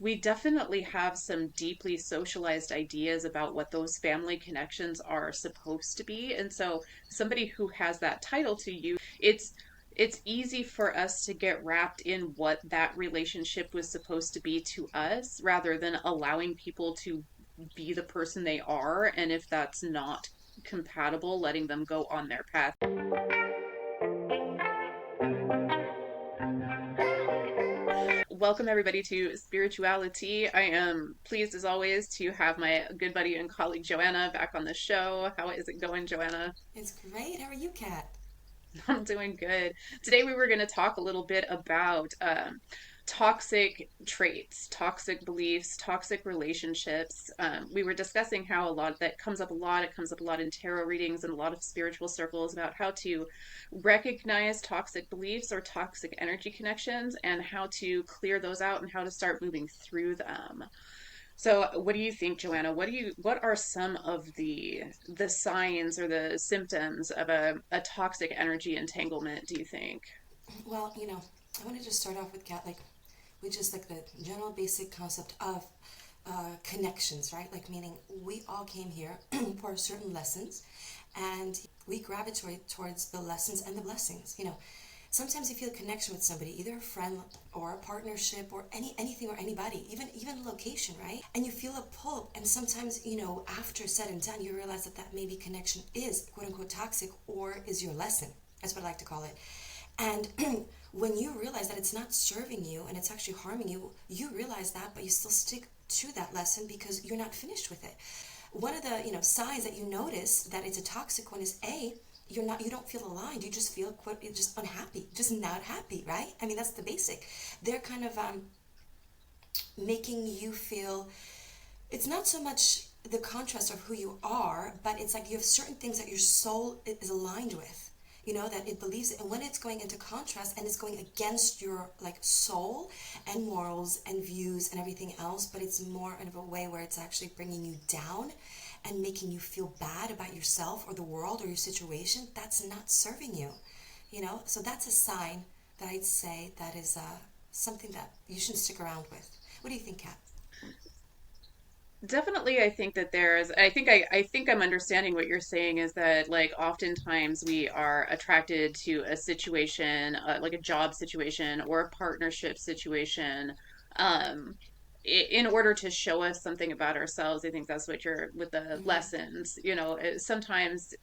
we definitely have some deeply socialized ideas about what those family connections are supposed to be. And so somebody who has that title to you, it's easy for us to get wrapped in what that relationship was supposed to be to us rather than allowing people to be the person they are. And if that's not compatible, letting them go on their path. Welcome, everybody, to Spirituality. I am pleased, as always, to have my good buddy and colleague Joanna back on the show. How is it going, Joanna? It's great. How are you, Kat? I'm doing good. Today, we were going to talk a little bit about toxic traits, toxic beliefs, toxic relationships. We were discussing how a lot of that comes up a lot. It comes up a lot in tarot readings and a lot of spiritual circles about how to recognize toxic beliefs or toxic energy connections and how to clear those out and how to start moving through them. So, what do you think, Joanna? What are some of the signs or the symptoms of a toxic energy entanglement, do you think? Well, I want to just start off with Kat, like, with just like the general basic concept of connections, right? Like, meaning we all came here for certain lessons, and we gravitate towards the lessons and the blessings. Sometimes you feel a connection with somebody, either a friend or a partnership or anything or anybody, even location, right? And you feel a pull, and sometimes after said and done, you realize that that maybe connection is quote unquote toxic or is your lesson. That's what I like to call it. And when you realize that it's not serving you and it's actually harming you, you realize that, but you still stick to that lesson because you're not finished with it. One of the signs that you notice that it's a toxic one is you don't feel aligned. You just feel quote you're just unhappy, just not happy, right? I mean that's the basic. They're kind of making you feel it's not so much the contrast of who you are, but it's like you have certain things that your soul is aligned with. That it believes it, and when it's going into contrast and it's going against your like soul and morals and views and everything else, but it's more of a way where it's actually bringing you down and making you feel bad about yourself or the world or your situation, that's not serving you. So that's a sign that I'd say that is something that you shouldn't stick around with. What do you think, Kat? Definitely, I think that I think I'm understanding what you're saying is that like oftentimes we are attracted to a situation, like a job situation or a partnership situation, um, in order to show us something about ourselves. I think that's what you're with the Mm-hmm. lessons, sometimes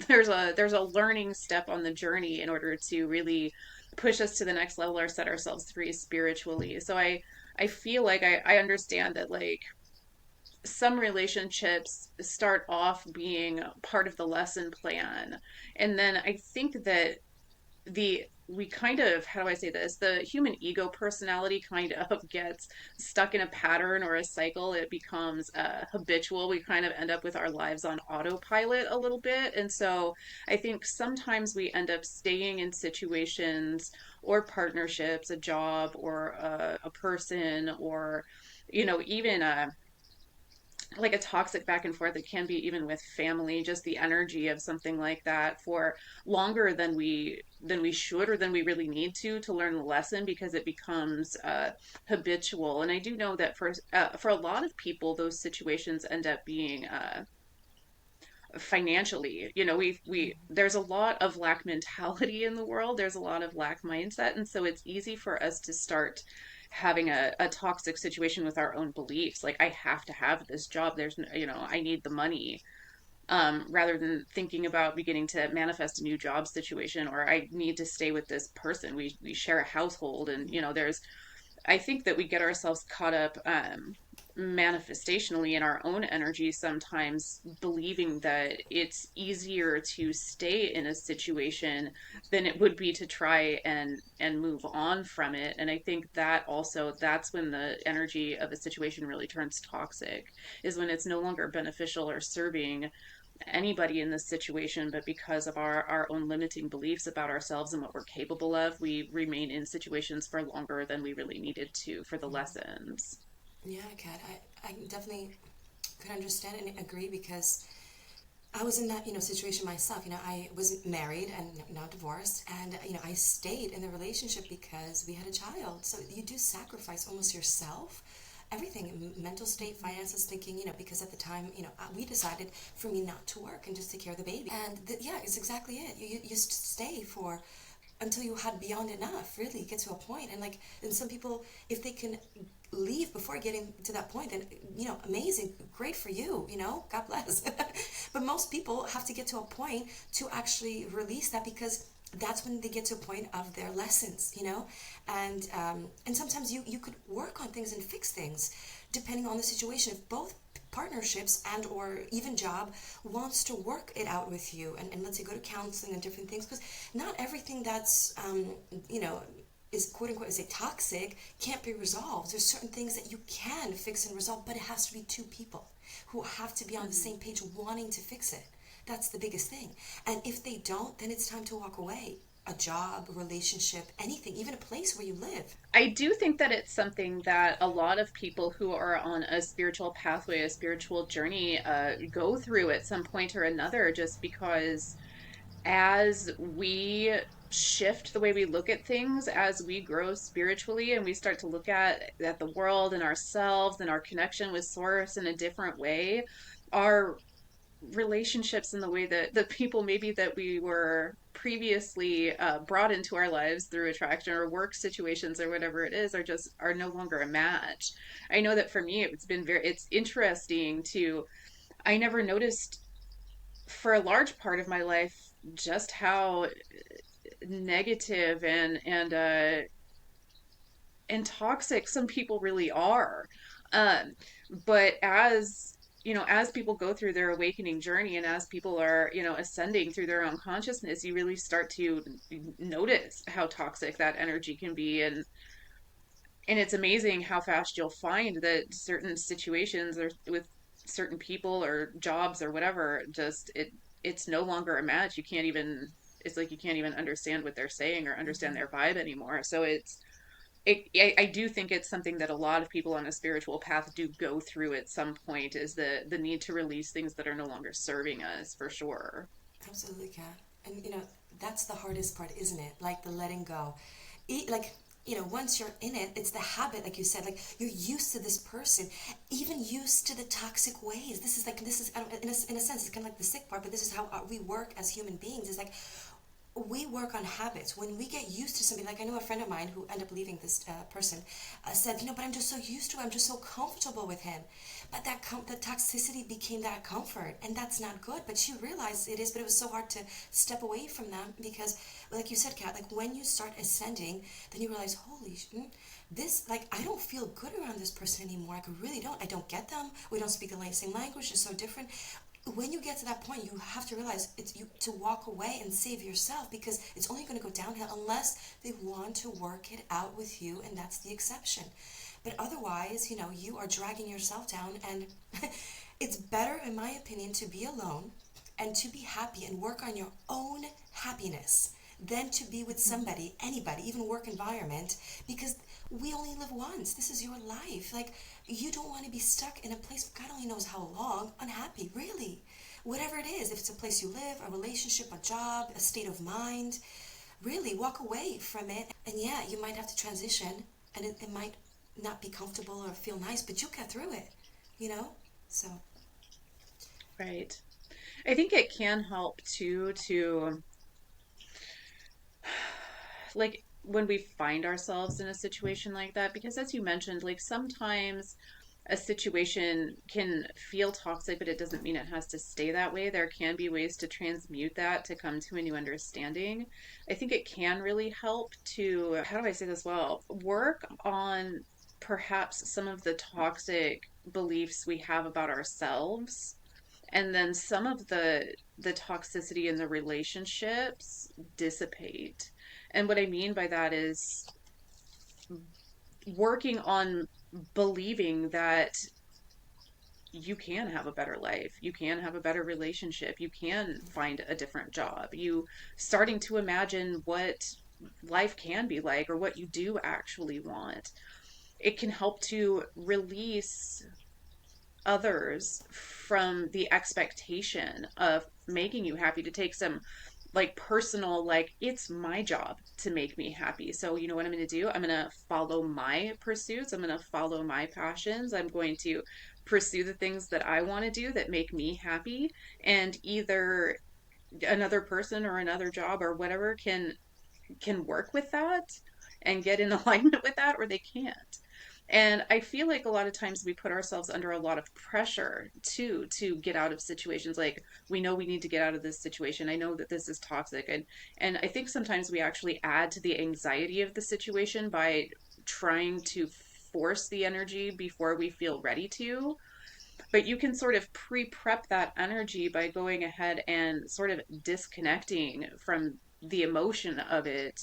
there's a learning step on the journey in order to really push us to the next level or set ourselves free spiritually. So I feel like I understand that like some relationships start off being part of the lesson plan. And then I think that we kind of, how do I say this? The human ego personality kind of gets stuck in a pattern or a cycle. It becomes habitual. We kind of end up with our lives on autopilot a little bit. And so I think sometimes we end up staying in situations or partnerships, a job or a person or, even like a toxic back and forth. It can be even with family, just the energy of something like that for longer than we should or than we really need to learn the lesson because it becomes habitual. And I do know that for a lot of people those situations end up being financially, we there's a lot of lack mentality in the world, there's a lot of lack mindset, and so it's easy for us to start having a toxic situation with our own beliefs, like I have to have this job, I need the money, rather than thinking about beginning to manifest a new job situation, or I need to stay with this person, we share a household, and there's I think that we get ourselves caught up manifestationally in our own energy sometimes, believing that it's easier to stay in a situation than it would be to try and move on from it. And I think that also that's when the energy of a situation really turns toxic, is when it's no longer beneficial or serving anybody in this situation, but because of our own limiting beliefs about ourselves and what we're capable of, we remain in situations for longer than we really needed to for the lessons. Yeah, Kat, I definitely could understand and agree because I was in that situation myself. I was married and now divorced, and I stayed in the relationship because we had a child. So you do sacrifice almost yourself everything, mental state, finances, thinking, because at the time, we decided for me not to work and just take care of the baby. And yeah, it's exactly it. You stay for until you had beyond enough, really get to a point. And like, and some people, if they can leave before getting to that point, then, amazing, great for you, God bless. But most people have to get to a point to actually release that, because that's when they get to a point of their lessons, and sometimes you could work on things and fix things depending on the situation. If both partnerships and or even job wants to work it out with you, and let's say go to counseling and different things, because not everything that's you know is quote unquote say toxic can't be resolved. There's certain things that you can fix and resolve, but it has to be two people who have to be on the Mhm. same page wanting to fix it. That's the biggest thing. And if they don't, then it's time to walk away. A job, a relationship, anything, even a place where you live. I do think that it's something that a lot of people who are on a spiritual pathway, a spiritual journey, go through at some point or another, just because as we shift the way we look at things, as we grow spiritually and we start to look at the world and ourselves and our connection with source in a different way, our relationships and the way that the people maybe that we were previously brought into our lives through attraction or work situations or whatever it is are no longer a match. I know that for me it's interesting to I never noticed for a large part of my life just how negative and toxic some people really are. Um, but as people go through their awakening journey and as people are, ascending through their own consciousness, you really start to notice how toxic that energy can be. And it's amazing how fast you'll find that certain situations or with certain people or jobs or whatever, it's no longer a match. It's like you can't even understand what they're saying or understand their vibe anymore. So I do think it's something that a lot of people on a spiritual path do go through at some point, is the need to release things that are no longer serving us, for sure. Absolutely, Kat. And that's the hardest part, isn't it? Like the letting go. Like, once you're in it, it's the habit, like you said, like you're used to this person, even used to the toxic ways. This is, in a sense, it's kind of like the sick part, but this is how we work as human beings. It's like we work on habits. When we get used to something, like I know a friend of mine who ended up leaving this person, said, but I'm just so used to it. I'm just so comfortable with him. But the toxicity became that comfort, and that's not good. But she realized it is, but it was so hard to step away from them because, like you said, Kat, like when you start ascending, then you realize, holy this, like, I don't feel good around this person anymore. I really don't. I don't get them. We don't speak the same language. It's so different. When you get to that point, you have to realize it's you to walk away and save yourself, because it's only going to go downhill unless they want to work it out with you, and that's the exception. But otherwise, you are dragging yourself down, and it's better, in my opinion, to be alone and to be happy and work on your own happiness than to be with somebody, anybody, even work environment, because we only live once. This is your life. Like, you don't want to be stuck in a place, God only knows how long, unhappy, really. Whatever it is, if it's a place you live, a relationship, a job, a state of mind, really walk away from it. And yeah, you might have to transition, and it might not be comfortable or feel nice, but you'll get through it, you know? So, Right. I think it can help too to, like, when we find ourselves in a situation like that, because as you mentioned, like sometimes a situation can feel toxic, but it doesn't mean it has to stay that way. There can be ways to transmute that to come to a new understanding. I think it can really help to, how do I say this well, work on perhaps some of the toxic beliefs we have about ourselves, and then some of the toxicity in the relationships dissipate. And what I mean by that is working on believing that you can have a better life, you can have a better relationship, you can find a different job, you starting to imagine what life can be like or what you do actually want. It can help to release others from the expectation of making you happy, to take some like personal, like it's my job to make me happy. So you know what I'm going to do? I'm going to follow my pursuits. I'm going to follow my passions. I'm going to pursue the things that I want to do that make me happy. And either another person or another job or whatever can work with that and get in alignment with that, or they can't. And I feel like a lot of times we put ourselves under a lot of pressure too to get out of situations. Like we know we need to get out of this situation. I know that this is toxic, and I think sometimes we actually add to the anxiety of the situation by trying to force the energy before we feel ready to. But you can sort of pre-prep that energy by going ahead and sort of disconnecting from the emotion of it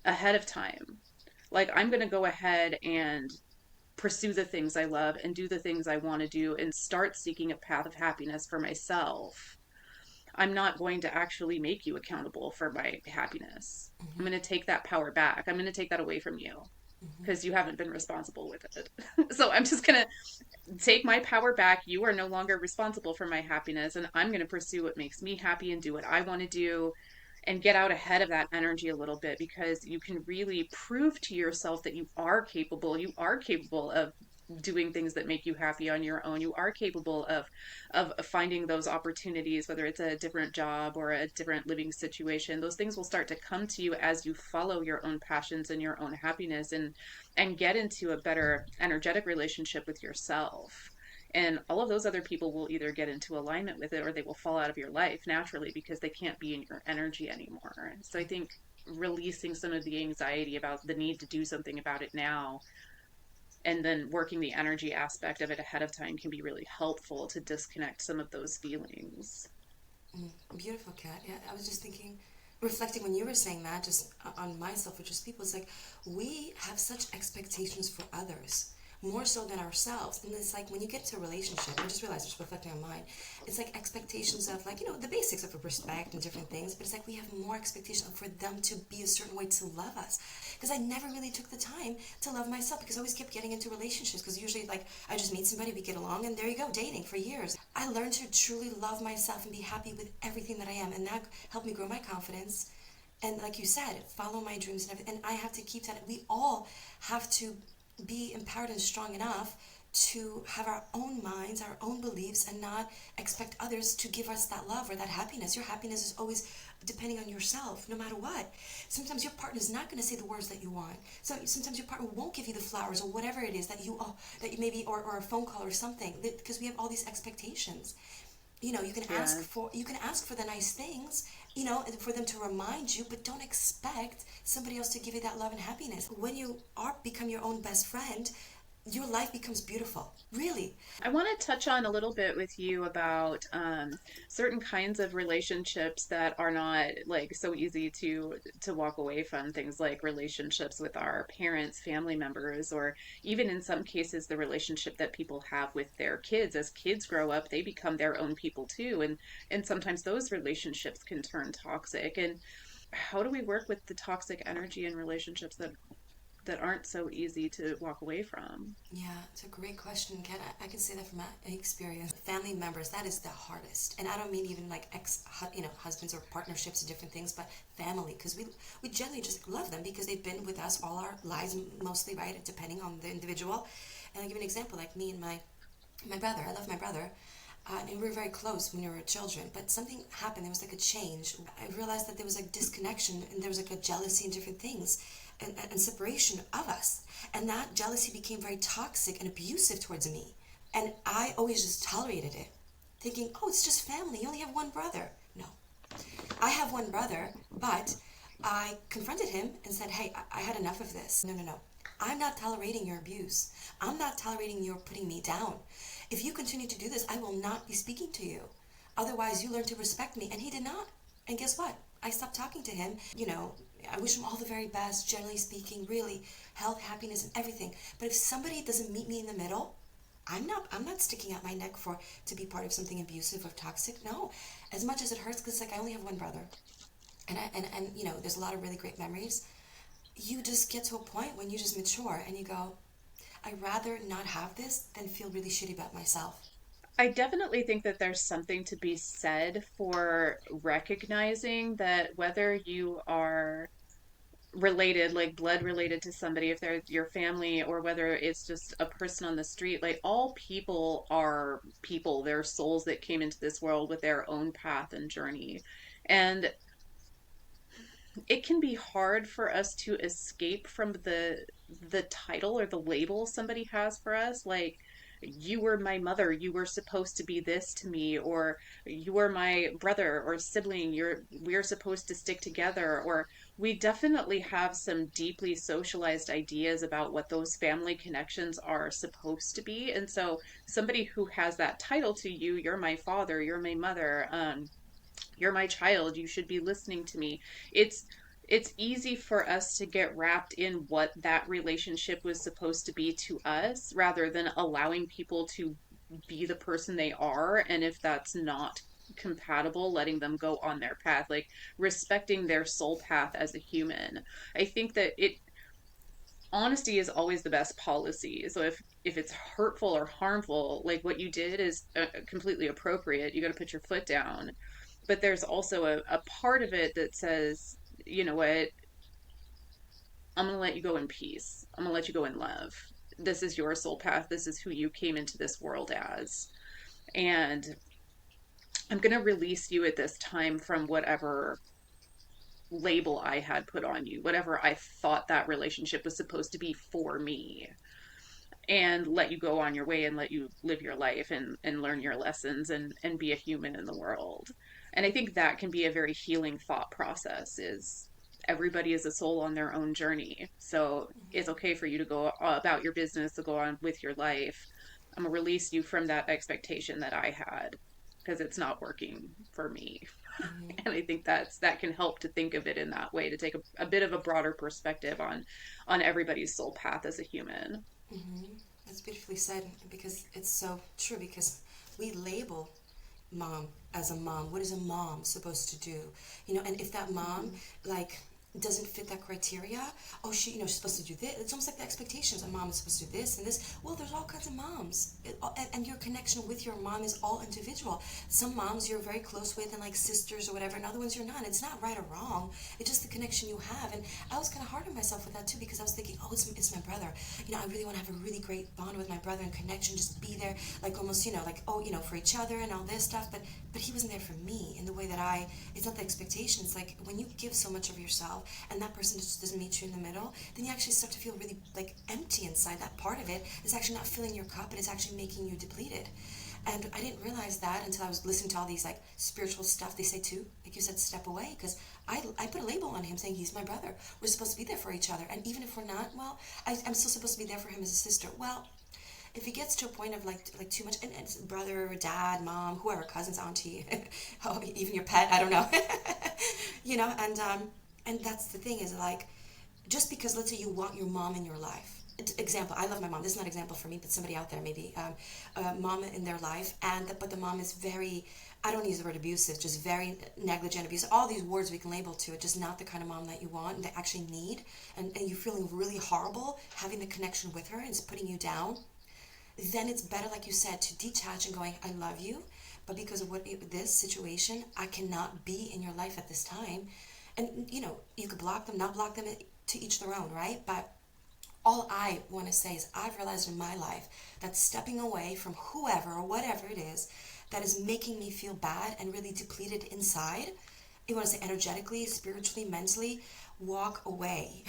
ahead of time. Like I'm going to go ahead and pursue the things I love and do the things I want to do and start seeking a path of happiness for myself. I'm not going to actually make you accountable for my happiness. I'm Mm-hmm. going to take that power back. I'm going to take that away from you Mm-hmm. because you haven't been responsible with it. So I'm just going to take my power back. You are no longer responsible for my happiness, and I'm going to pursue what makes me happy and do what I want to do and get out ahead of that energy a little bit because you can really prove to yourself that you are capable. You are capable of doing things that make you happy on your own. You are capable of finding those opportunities, whether it's a different job or a different living situation. Those things will start to come to you as you follow your own passions and your own happiness and get into a better energetic relationship with yourself. And all of those other people will either get into alignment with it or they will fall out of your life naturally because they can't be in your energy anymore. So I think releasing some of the anxiety about the need to do something about it now and then working the energy aspect of it ahead of time can be really helpful to disconnect some of those feelings. Beautiful, Kat. Yeah, I was just thinking, reflecting when you were saying that, just on myself, which is people, it's like we have such expectations for others, more so than ourselves. And it's like when you get into a relationship, I just realized, just reflecting on mine, it's like expectations of like, the basics of respect and different things, but it's like we have more expectation for them to be a certain way to love us. Because I never really took the time to love myself because I always kept getting into relationships because usually like I just meet somebody, we get along, and there you go, dating for years. I learned to truly love myself and be happy with everything that I am, and that helped me grow my confidence. And like you said, follow my dreams and everything. And I have to keep that. We all have to be empowered and strong enough to have our own minds, our own beliefs, and not expect others to give us that love or that happiness. Your happiness is always depending on yourself, no matter what. Sometimes your partner is not going to say the words that you want. So sometimes your partner won't give you the flowers or whatever it is that you maybe or a phone call or something because we have all these expectations. You can ask Yes. for the nice things, for them to remind you, but don't expect somebody else to give you that love and happiness. When you are become your own best friend, your life becomes beautiful, really. I want to touch on a little bit with you about certain kinds of relationships that are not like so easy to walk away from. Things like relationships with our parents, family members, or even in some cases the relationship that people have with their kids. As kids grow up, they become their own people too, and sometimes those relationships can turn toxic. And how do we work with the toxic energy in relationships that aren't so easy to walk away from? Yeah, it's a great question, Ken. I can say that from my experience. Family members, that is the hardest, and I don't mean even like husbands or partnerships and different things, but family, because we generally just love them because they've been with us all our lives, mostly, right? Depending on the individual. And I'll give you an example, like me and my brother. I love my brother. And we were very close when we were children, but something happened. There was like a change. I realized that there was like disconnection and there was like a jealousy and different things and separation of us. And that jealousy became very toxic and abusive towards me. And I always just tolerated it, thinking, oh, it's just family. You only have one brother. No, I have one brother, but I confronted him and said, hey, I had enough of this. No, no, no. I'm not tolerating your abuse. I'm not tolerating your putting me down. If you continue to do this, I will not be speaking to you. Otherwise, you learn to respect me. And he did not. And guess what? I stopped talking to him. I wish him all the very best, generally speaking, really, health, happiness, and everything. But if somebody doesn't meet me in the middle, I'm not sticking out my neck for to be part of something abusive or toxic. No. As much as it hurts, because like I only have one brother. And there's a lot of really great memories. You just get to a point when you just mature and you go, I'd rather not have this than feel really shitty about myself. I definitely think that there's something to be said for recognizing that whether you are related, like blood related to somebody, if they're your family, or whether it's just a person on the street, like all people are people. They're souls that came into this world with their own path and journey. And it can be hard for us to escape from the title or the label somebody has for us, like you were my mother, you were supposed to be this to me, or you were my brother or sibling, we're supposed to stick together. Or we definitely have some deeply socialized ideas about what those family connections are supposed to be. And so somebody who has that title to you, you're my father, you're my mother, you're my child, you should be listening to me. It's easy for us to get wrapped in what that relationship was supposed to be to us, rather than allowing people to be the person they are. And if that's not compatible, letting them go on their path, like respecting their soul path as a human. I think that it honesty is always the best policy. So if it's hurtful or harmful, like what you did is completely appropriate, you got to put your foot down. But there's also a part of it that says, you know what, I'm going to let you go in peace. I'm going to let you go in love. This is your soul path. This is who you came into this world as. And I'm going to release you at this time from whatever label I had put on you, whatever I thought that relationship was supposed to be for me, and let you go on your way and let you live your life and learn your lessons and be a human in the world. And I think that can be a very healing thought process, is everybody is a soul on their own journey. So it's okay for you to go about your business, to go on with your life. I'm gonna release you from that expectation that I had, because it's not working for me. And I think that can help to think of it in that way, to take a bit of a broader perspective on everybody's soul path as a human. That's beautifully said because it's so true because we label mom as a mom. What is a mom supposed to do? And if that mom Mm-hmm. like doesn't fit that criteria, oh she's supposed to do this. It's almost like the expectations. A mom is supposed to do this and this. Well, there's all kinds of moms, and your connection with your mom is all individual. Some moms you're very close with and like sisters or whatever, and other ones you're not. It's not right or wrong. It's just the connection you have. And I was kind of hard on myself with that too because I was thinking, oh, it's my brother. I really want to have a really great bond with my brother and connection, just be there, like almost, like, oh, for each other and all this stuff. But he wasn't there for me in the way that it's not the expectation. It's like when you give so much of yourself and that person just doesn't meet you in the middle, then you actually start to feel really like empty inside. That part of it is actually not filling your cup and it's actually making you depleted. And I didn't realize that until I was listening to all these like spiritual stuff they say too. Like you said, step away, because I put a label on him saying he's my brother. We're supposed to be there for each other, and even if we're not, well, I'm still supposed to be there for him as a sister. Well, if he gets to a point of like too much, and it's brother, dad, mom, whoever, cousins, auntie, oh, even your pet, I don't know, and that's the thing is like, just because let's say you want your mom in your life. Example, I love my mom. This is not an example for me, but somebody out there maybe, mom in their life, but the mom is very, I don't use the word abusive, just very negligent, abusive. All these words we can label to it, just not the kind of mom that you want and that actually need, and you're feeling really horrible having the connection with her and it's putting you down. Then it's better, like you said, to detach and going, I love you, but because of this situation, I cannot be in your life at this time. And you could block them, not block them, to each their own, right? But all I want to say is I've realized in my life that stepping away from whoever or whatever it is that is making me feel bad and really depleted inside, you want to say energetically, spiritually, mentally, walk away.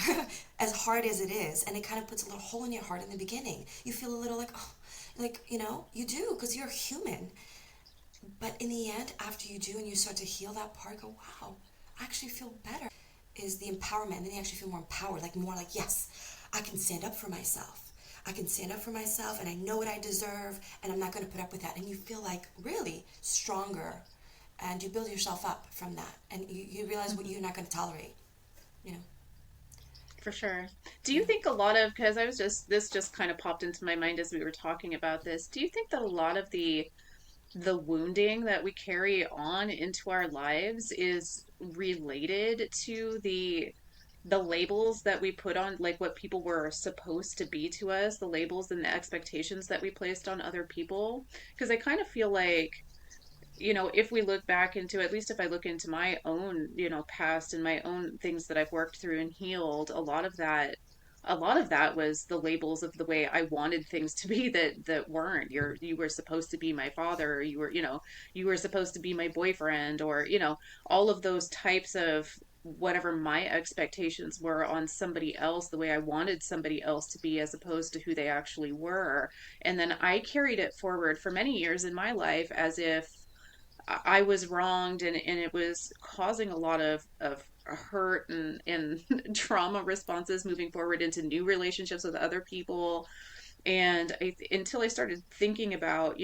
As hard as it is, and it kind of puts a little hole in your heart in the beginning. You feel a little like, oh, like, you do because you're human. But in the end, after you do and you start to heal that part, go, wow, I actually feel better. Is the empowerment. And then you actually feel more empowered, like more like, yes, I can stand up for myself. I can stand up for myself and I know what I deserve and I'm not going to put up with that. And you feel like really stronger and you build yourself up from that. And you realize what you're Mm-hmm. not going to tolerate, you know? For sure. Do Yeah. you think a lot of, because I was just, this just kind of popped into my mind as we were talking about this. Do you think that a lot of the wounding that we carry on into our lives is related to the labels that we put on, like what people were supposed to be to us, the labels and the expectations that we placed on other people. Because I kind of feel like, if we look back into, at least if I look into my own, past and my own things that I've worked through and healed, a lot of that was the labels of the way I wanted things to be that weren't. You were supposed to be my father, or you were supposed to be my boyfriend, or all of those types of whatever my expectations were on somebody else, the way I wanted somebody else to be as opposed to who they actually were. And then I carried it forward for many years in my life as if I was wronged, and it was causing a lot of hurt and trauma responses moving forward into new relationships with other people. And until I started thinking about,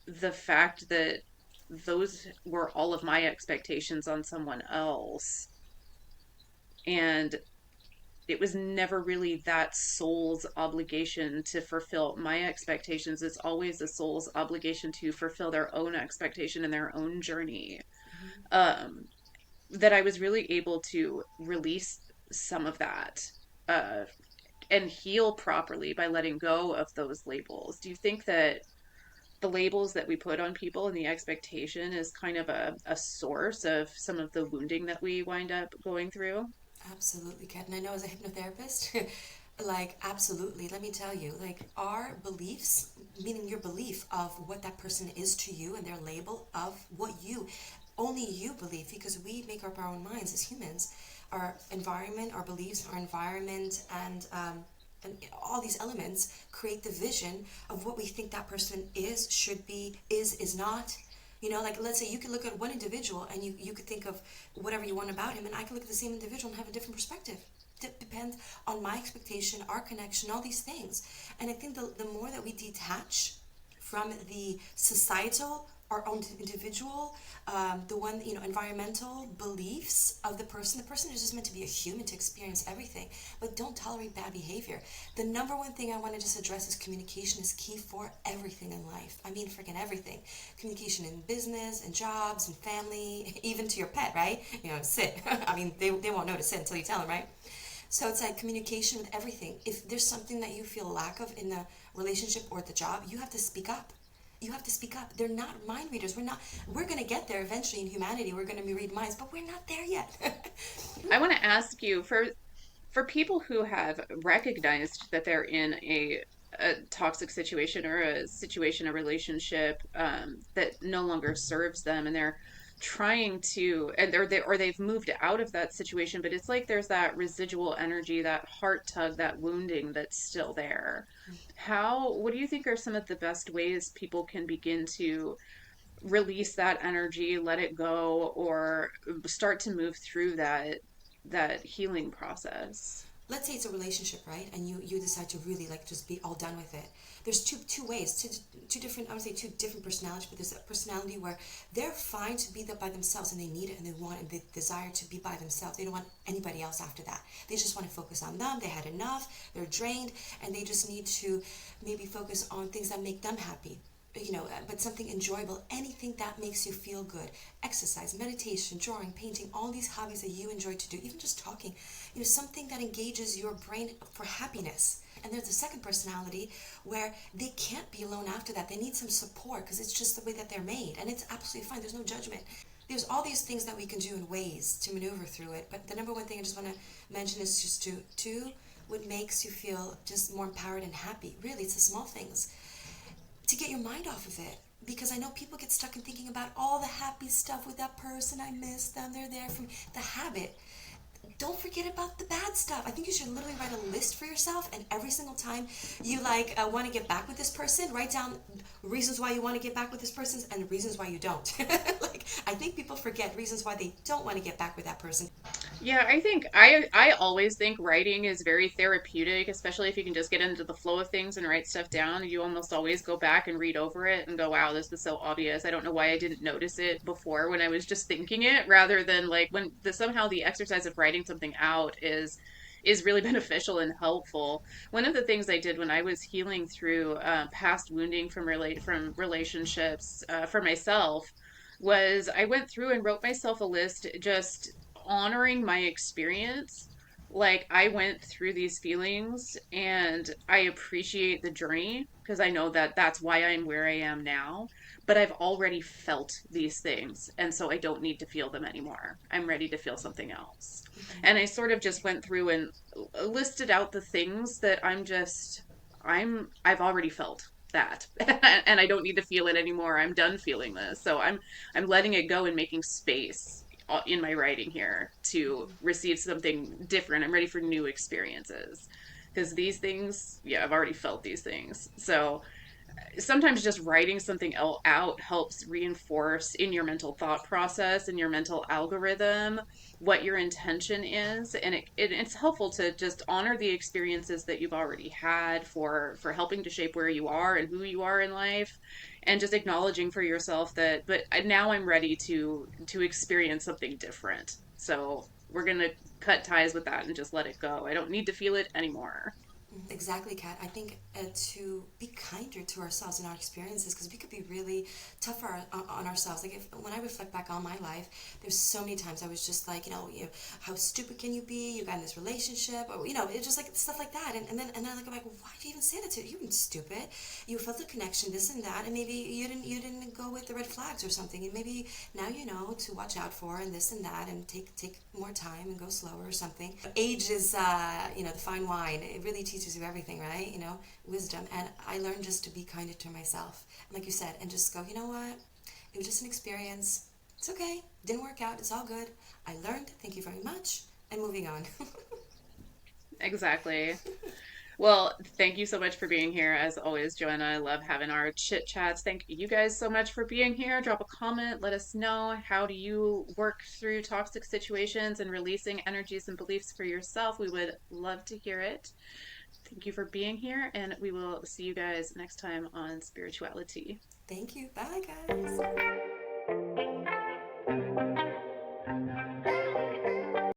the fact that those were all of my expectations on someone else. And it was never really that soul's obligation to fulfill my expectations. It's always a soul's obligation to fulfill their own expectation and their own journey. um, that I was really able to release some of that, uh, and heal properly by letting go of those labels. Do you think that the labels that we put on people and the expectation is kind of a source of some of the wounding that we wind up going through? Absolutely, Kat. And I know as a hypnotherapist, like, absolutely. Let me tell you, like, our beliefs, meaning your belief of what that person is to you and their label of what you, only you believe, because we make up our own minds as humans. Our environment, our beliefs, our environment, and all these elements create the vision of what we think that person is, should be, is not. Like, let's say you could look at one individual and you could think of whatever you want about him, and I could look at the same individual and have a different perspective. Depends on my expectation, our connection, all these things. And I think the more that we detach from the societal, our own individual, the one, environmental beliefs of the person. The person is just meant to be a human to experience everything, but don't tolerate bad behavior. The number one thing I want to just address is communication is key for everything in life. I mean, freaking everything. Communication in business and jobs and family, even to your pet, right? Sit. I mean, they won't know to sit until you tell them, right? So it's like communication with everything. If there's something that you feel lack of in the relationship or the job, you have to speak up. You have to speak up. They're not mind readers. We're going to get there eventually in humanity. We're going to read minds, but we're not there yet. I want to ask you, for people who have recognized that they're in a toxic situation, or a situation, a relationship, that no longer serves them, and they're trying to, and or they've moved out of that situation, but it's like there's that residual energy, that heart tug, that wounding that's still there. What do you think are some of the best ways people can begin to release that energy, let it go, or start to move through that healing process? Let's say it's a relationship, right? And you decide to really, like, just be all done with it. There's two ways, two different, I would say two different personalities, but there's a personality where they're fine to be there by themselves, and they need it, and they want, and they desire to be by themselves. They don't want anybody else after that. They just want to focus on them. They had enough. They're drained, and they just need to maybe focus on things that make them happy. But something enjoyable, anything that makes you feel good. Exercise, meditation, drawing, painting, all these hobbies that you enjoy to do, even just talking, something that engages your brain for happiness. And there's a second personality where they can't be alone after that. They need some support because it's just the way that they're made. And it's absolutely fine. There's no judgment. There's all these things that we can do in ways to maneuver through it. But the number one thing I just want to mention is just to do what makes you feel just more empowered and happy. Really, it's the small things to get your mind off of it. Because I know people get stuck in thinking about all the happy stuff with that person. I miss them. They're there from the habit. Don't forget about the bad stuff. I think you should literally write a list for yourself, and every single time you want to get back with this person, write down reasons why you want to get back with this person and reasons why you don't. Like, I think people forget reasons why they don't want to get back with that person. Yeah, I always think writing is very therapeutic, especially if you can just get into the flow of things and write stuff down. You almost always go back and read over it and go, wow, this was so obvious. I don't know why I didn't notice it before when I was just thinking it, rather than like when somehow the exercise of writing something out is really beneficial and helpful. One of the things I did when I was healing through past wounding from relationships, for myself, was I went through and wrote myself a list, just honoring my experience. Like I went through these feelings and I appreciate the journey because I know that that's why I'm where I am now, but I've already felt these things and so I don't need to feel them anymore. I'm ready to feel something else. And I sort of just went through and listed out the things that I've already felt that and I don't need to feel it anymore. I'm done feeling this. So I'm letting it go and making space in my writing here to receive something different. I'm ready for new experiences because these things, yeah, I've already felt these things. So sometimes just writing something out helps reinforce in your mental thought process and your mental algorithm what your intention is, and it's helpful to just honor the experiences that you've already had for helping to shape where you are and who you are in life, and just acknowledging for yourself that but now I'm ready to experience something different, so we're going to cut ties with that and just let it go. I don't need to feel it anymore. Exactly, Kat. I think to be kinder to ourselves and our experiences, because we could be really tough on ourselves. Like when I reflect back on my life, there's so many times I was just like, how stupid can you be? You got in this relationship, or it's just like stuff like that. And then like I'm like, why did you even say that to you? You weren't stupid. You felt a connection, this and that, and maybe you didn't go with the red flags or something, and maybe now you know to watch out for and this and that, and take more time and go slower or something. Age is the fine wine. It really teaches you everything, right? Wisdom. And I learned just to be kinder to myself, and like you said, and just go, you know what? It was just an experience. It's okay. Didn't work out. It's all good. I learned. Thank you very much. And moving on. Exactly. Well, thank you so much for being here. As always, Joanna, I love having our chit chats. Thank you guys so much for being here. Drop a comment. Let us know, how do you work through toxic situations and releasing energies and beliefs for yourself. We would love to hear it. Thank you for being here, and we will see you guys next time on Spirituality. Thank you. Bye, guys.